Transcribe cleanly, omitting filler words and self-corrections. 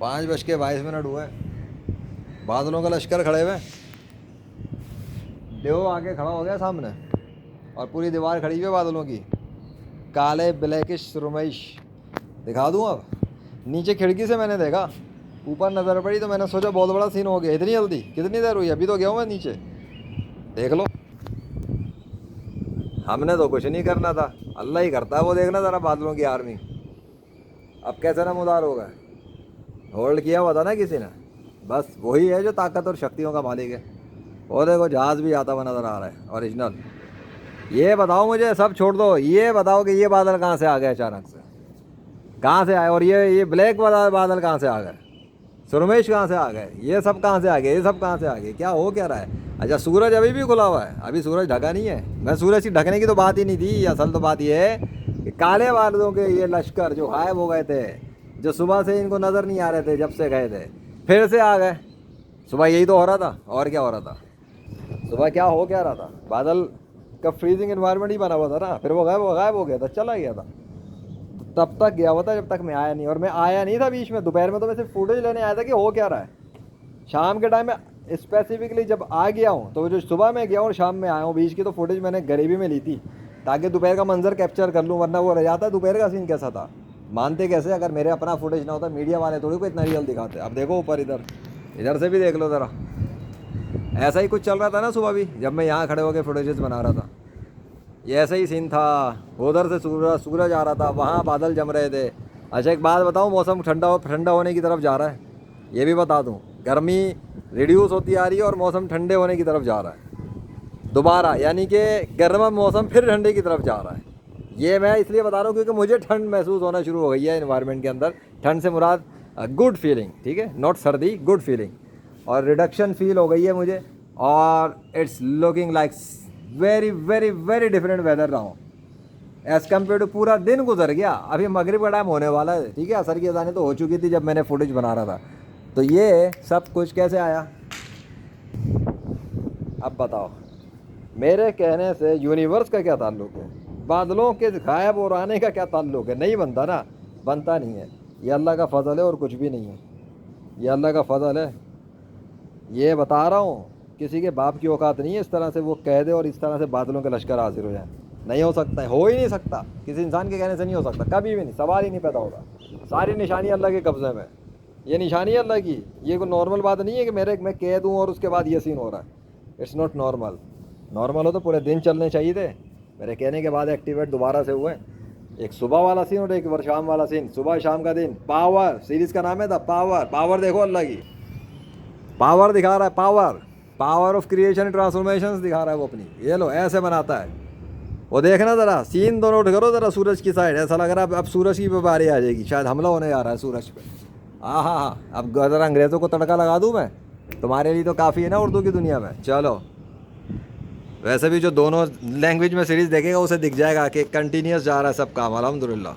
5:22 हुए, बादलों का लश्कर खड़े हुए। देव आके खड़ा हो गया सामने और पूरी दीवार खड़ी हुई है बादलों की, काले ब्लैकिश रुमेश। दिखा दूँ अब? नीचे खिड़की से मैंने देखा, ऊपर नज़र पड़ी तो मैंने सोचा बहुत बड़ा सीन हो गया। इतनी जल्दी? कितनी देर हुई? अभी तो गया हूँ मैं नीचे, देख लो। हमने तो कुछ नहीं करना था, अल्लाह ही करता है। वो देखना ज़रा बादलों की आर्मी अब कैसे नमूदार होगा। होल्ड किया हुआ था ना किसी ने, बस वही है जो ताकत और शक्तियों का मालिक है। वो देखो जहाज़ भी आता हुआ नज़र आ रहा है ओरिजिनल। ये बताओ मुझे, सब छोड़ दो, ये बताओ कि ये बादल कहाँ से आ गए अचानक से? कहाँ से आए? और ये ब्लैक बादल कहाँ से आ गए? सुरमेश कहाँ से आ गए? ये सब कहाँ से आ गए? ये सब कहाँ से आ गए? क्या हो क्या रहा है? अच्छा, सूरज अभी भी खुला हुआ है, अभी सूरज ढका नहीं है। मैं सूरज की ढकने की तो बात ही नहीं थी। असल तो बात ये है कि काले बादलों के ये लश्कर जो गायब हो गए थे, जो सुबह से इनको नज़र नहीं आ रहे थे जब से गए थे, फिर से आ गए। सुबह यही तो हो रहा था, और क्या हो रहा था? सुबह क्या हो क्या रहा था? बादल का फ्रीजिंग एनवायरनमेंट ही बना हुआ था ना, फिर वो गायब हो गया था, चला गया था। तब तक गया हुआ था जब तक मैं आया नहीं, और मैं आया नहीं था बीच में। दोपहर में तो मैं सिर्फ फुटेज लेने आया था कि हो क्या रहा है। शाम के टाइम में स्पेसिफिकली जब आ गया हूँ, तो जो सुबह में गया और शाम में आया हूँ, बीच की तो फुटेज मैंने गरीबी में ली थी ताकि दोपहर का मंजर कैप्चर कर लूँ, वरना वो रह जाता दोपहर का सीन कैसा था। मानते कैसे अगर मेरे अपना फुटेज ना होता? मीडिया वाले थोड़ी को इतना रियल दिखाते। अब देखो ऊपर, इधर इधर से भी देख लो ज़रा, ऐसा ही कुछ चल रहा था ना सुबह भी, जब मैं यहाँ खड़े होकर फुटेजेस बना रहा था। ये ऐसा ही सीन था। उधर से सूरज आ रहा था, वहाँ बादल जम रहे थे। अच्छा एक बात बताऊँ, मौसम ठंडा होने की तरफ जा रहा है, ये भी बता दूँ। गर्मी रिड्यूस होती आ रही है और मौसम ठंडे होने की तरफ जा रहा है दोबारा, यानी कि गर्म मौसम फिर ठंडे की तरफ जा रहा है। ये मैं इसलिए बता रहा हूँ क्योंकि मुझे ठंड महसूस होना शुरू हो गई है इन्वायरमेंट के अंदर। ठंड से मुराद गुड फीलिंग, ठीक है, नॉट सर्दी, गुड फीलिंग। और रिडक्शन फील हो गई है मुझे, और it's looking like very very very different weather रहा हूँ एज़ कम्पेयर टू। पूरा दिन गुजर गया, अभी मगरिब का टाइम होने वाला है, ठीक है। असर की अज़ानें तो हो चुकी थी जब मैंने फुटेज बना रहा था। तो ये सब कुछ कैसे आया अब बताओ? मेरे कहने से यूनिवर्स का क्या ताल्लुक़ है? बादलों के गायब और आने का क्या ताल्लुक़ है? नहीं बनता ना, बनता नहीं है। ये अल्लाह का फ़ज़ल है और कुछ भी नहीं है। ये अल्लाह का फ़ज़ल है, ये बता रहा हूँ। किसी के बाप की औकात नहीं है इस तरह से वो कह दे और इस तरह से बादलों के लश्कर हाजिर हो जाए। नहीं हो सकता है, हो ही नहीं सकता, किसी इंसान के कहने से नहीं हो सकता, कभी भी नहीं, सवाल ही नहीं पैदा होगा। सारी निशानी अल्लाह के कब्ज़े में, ये निशानी है अल्लाह की। ये कोई नॉर्मल बात नहीं है कि मैं कह दूँ और उसके बाद ये सीन हो रहा है। It's not normal. नॉर्मल हो तो पूरे दिन चलने चाहिए थे। मेरे कहने के बाद एक्टिवेट दोबारा से हुए। एक सुबह वाला सीन और एक शाम वाला सीन, सुबह शाम का दिन। पावर सीरीज़ का नाम है द पावर। पावर देखो अल्लाह की, पावर दिखा रहा है, power, power of creation transformation दिखा रहा है वो अपनी। ये लो ऐसे बनाता है वो, देखना ज़रा सीन दोनों उठ करो ज़रा सूरज की साइड। ऐसा लग रहा है अब सूरज की बारी आ जाएगी, शायद हमला होने जा रहा है सूरज पे। हाँ हाँ हाँ, अब ज़रा अंग्रेज़ों को तड़का लगा दूँ मैं, तुम्हारे लिए तो काफ़ी है ना उर्दू की दुनिया में। चलो, वैसे भी जो दोनों लैंग्वेज में सीरीज़ देखेगा उसे दिख जाएगा कि कंटिन्यूस जा रहा है सब काम, अल्हम्दुलिल्लाह।